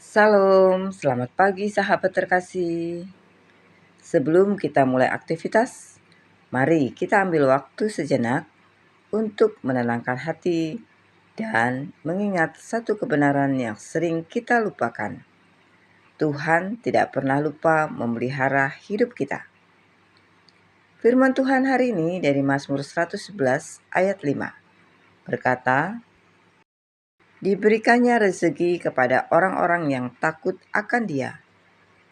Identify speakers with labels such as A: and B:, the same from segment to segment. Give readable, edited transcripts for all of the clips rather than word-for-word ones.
A: Salam, selamat pagi sahabat terkasih. Sebelum kita mulai aktivitas, mari kita ambil waktu sejenak untuk menenangkan hati dan mengingat satu kebenaran yang sering kita lupakan. Tuhan tidak pernah lupa memelihara hidup kita. Firman Tuhan hari ini dari Mazmur 111 ayat 5 berkata, "Diberikannya rezeki kepada orang-orang yang takut akan Dia.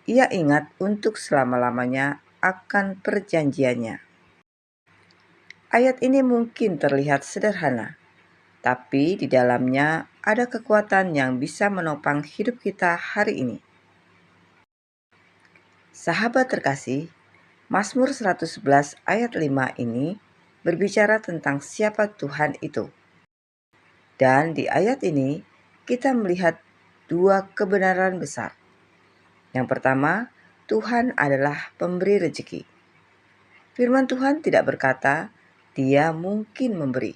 A: Ia ingat untuk selama-lamanya akan perjanjiannya." Ayat ini mungkin terlihat sederhana, tapi di dalamnya ada kekuatan yang bisa menopang hidup kita hari ini. Sahabat terkasih, Mazmur 111 ayat 5 ini berbicara tentang siapa Tuhan itu. Dan di ayat ini kita melihat dua kebenaran besar. Yang pertama, Tuhan adalah pemberi rezeki. Firman Tuhan tidak berkata, Dia mungkin memberi.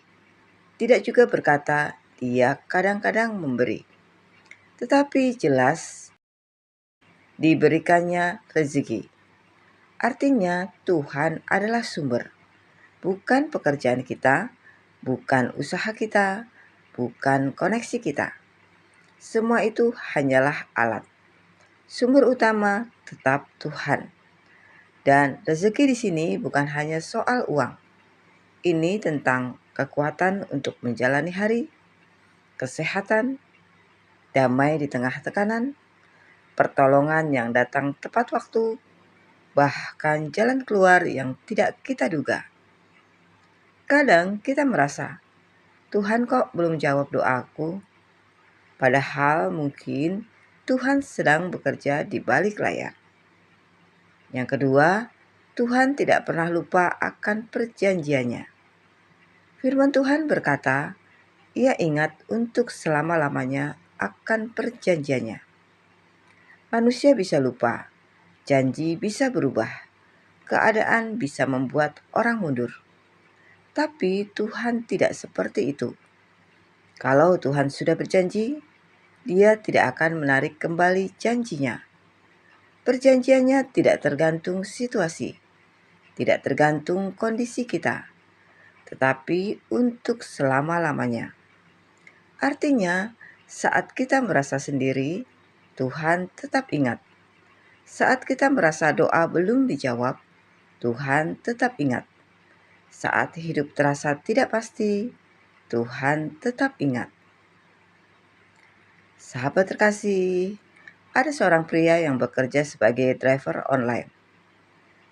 A: Tidak juga berkata, Dia kadang-kadang memberi. Tetapi jelas, diberikannya rezeki. Artinya, Tuhan adalah sumber. Bukan pekerjaan kita, bukan usaha kita, bukan koneksi kita. Semua itu hanyalah alat. Sumber utama tetap Tuhan. Dan rezeki di sini bukan hanya soal uang. Ini tentang kekuatan untuk menjalani hari, kesehatan, damai di tengah tekanan, pertolongan yang datang tepat waktu, bahkan jalan keluar yang tidak kita duga. Kadang kita merasa, Tuhan kok belum jawab doaku? Padahal mungkin Tuhan sedang bekerja di balik layar. Yang kedua, Tuhan tidak pernah lupa akan perjanjiannya. Firman Tuhan berkata, Ia ingat untuk selama-lamanya akan perjanjiannya. Manusia bisa lupa, janji bisa berubah, keadaan bisa membuat orang mundur. Tapi Tuhan tidak seperti itu. Kalau Tuhan sudah berjanji, Dia tidak akan menarik kembali janjinya. Perjanjiannya tidak tergantung situasi, tidak tergantung kondisi kita, tetapi untuk selama-lamanya. Artinya, saat kita merasa sendiri, Tuhan tetap ingat. Saat kita merasa doa belum dijawab, Tuhan tetap ingat. Saat hidup terasa tidak pasti, Tuhan tetap ingat. Sahabat terkasih, ada seorang pria yang bekerja sebagai driver online.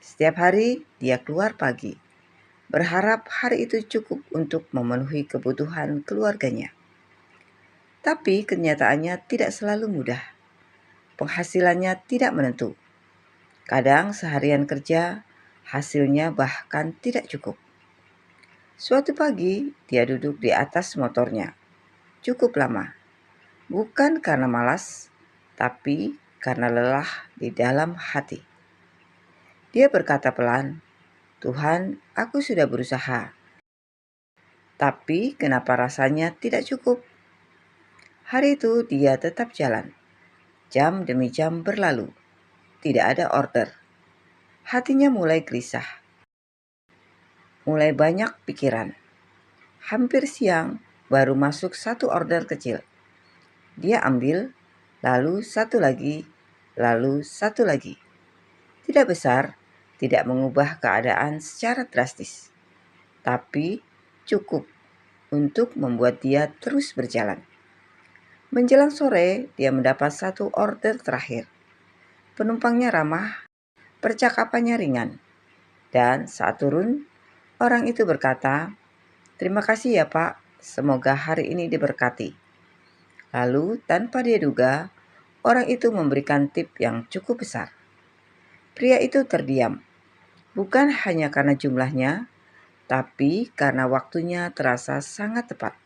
A: Setiap hari dia keluar pagi, berharap hari itu cukup untuk memenuhi kebutuhan keluarganya. Tapi kenyataannya tidak selalu mudah. Penghasilannya tidak menentu. Kadang seharian kerja, hasilnya bahkan tidak cukup. Suatu pagi, dia duduk di atas motornya. Cukup lama. Bukan karena malas, tapi karena lelah di dalam hati. Dia berkata pelan, "Tuhan, aku sudah berusaha. Tapi kenapa rasanya tidak cukup?" Hari itu dia tetap jalan. Jam demi jam berlalu. Tidak ada order. Hatinya mulai gelisah. Mulai banyak pikiran. Hampir siang, baru masuk satu order kecil. Dia ambil, lalu satu lagi, lalu satu lagi. Tidak besar, tidak mengubah keadaan secara drastis, tapi cukup untuk membuat dia terus berjalan. Menjelang sore, dia mendapat satu order terakhir. Penumpangnya ramah, percakapannya ringan, dan saat turun, orang itu berkata, "Terima kasih ya Pak, semoga hari ini diberkati." Lalu tanpa dia duga, orang itu memberikan tip yang cukup besar. Pria itu terdiam, bukan hanya karena jumlahnya, tapi karena waktunya terasa sangat tepat.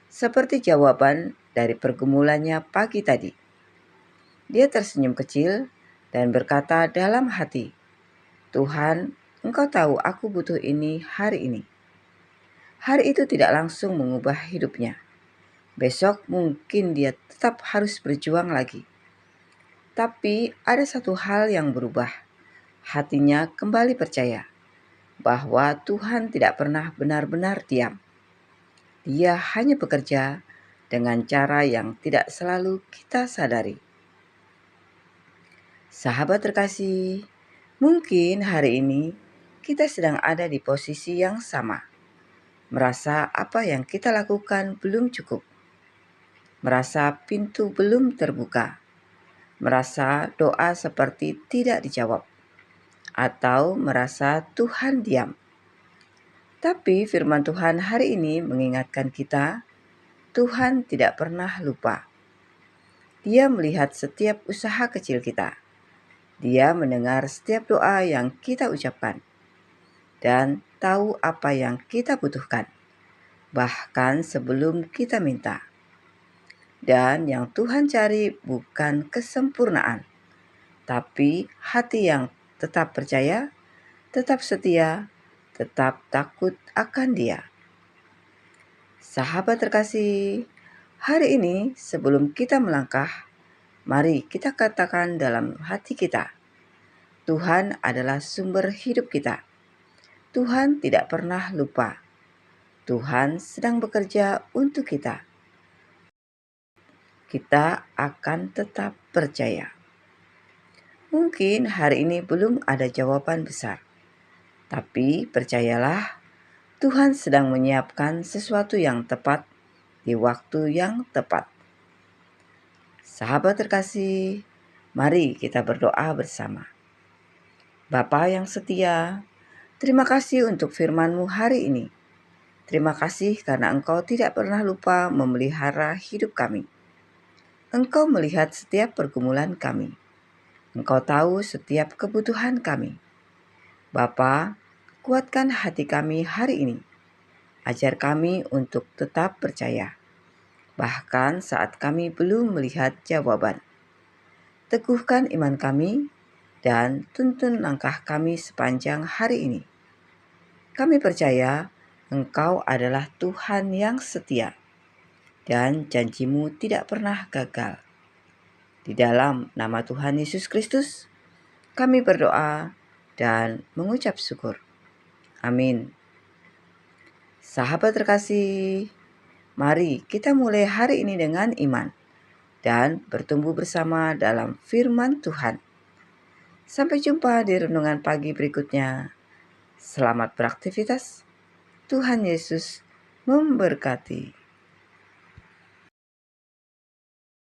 A: Seperti jawaban dari pergumulannya pagi tadi. Dia tersenyum kecil dan berkata dalam hati, "Tuhan, Engkau tahu aku butuh ini hari ini." Hari itu tidak langsung mengubah hidupnya. Besok mungkin dia tetap harus berjuang lagi. Tapi ada satu hal yang berubah. Hatinya kembali percaya bahwa Tuhan tidak pernah benar-benar diam. Dia hanya bekerja dengan cara yang tidak selalu kita sadari. Sahabat terkasih, mungkin hari ini kita sedang ada di posisi yang sama. Merasa apa yang kita lakukan belum cukup. Merasa pintu belum terbuka. Merasa doa seperti tidak dijawab. Atau merasa Tuhan diam. Tapi firman Tuhan hari ini mengingatkan kita, Tuhan tidak pernah lupa. Dia melihat setiap usaha kecil kita. Dia mendengar setiap doa yang kita ucapkan. Dan tahu apa yang kita butuhkan. Bahkan sebelum kita minta. Dan yang Tuhan cari bukan kesempurnaan, tapi hati yang tetap percaya, tetap setia, tetap takut akan Dia. Sahabat terkasih, hari ini sebelum kita melangkah, mari kita katakan dalam hati kita, Tuhan adalah sumber hidup kita. Tuhan tidak pernah lupa. Tuhan sedang bekerja untuk kita. Kita akan tetap percaya. Mungkin hari ini belum ada jawaban besar, tapi percayalah, Tuhan sedang menyiapkan sesuatu yang tepat di waktu yang tepat. Sahabat terkasih, mari kita berdoa bersama. Bapa yang setia, terima kasih untuk firman-Mu hari ini. Terima kasih karena Engkau tidak pernah lupa memelihara hidup kami. Engkau melihat setiap pergumulan kami. Engkau tahu setiap kebutuhan kami. Bapa, kuatkan hati kami hari ini. Ajar kami untuk tetap percaya, bahkan saat kami belum melihat jawaban. Teguhkan iman kami dan tuntun langkah kami sepanjang hari ini. Kami percaya Engkau adalah Tuhan yang setia dan janji-Mu tidak pernah gagal. Di dalam nama Tuhan Yesus Kristus, kami berdoa dan mengucap syukur. Amin. Sahabat terkasih, mari kita mulai hari ini dengan iman dan bertumbuh bersama dalam firman Tuhan. Sampai jumpa di renungan pagi berikutnya. Selamat beraktivitas. Tuhan Yesus memberkati.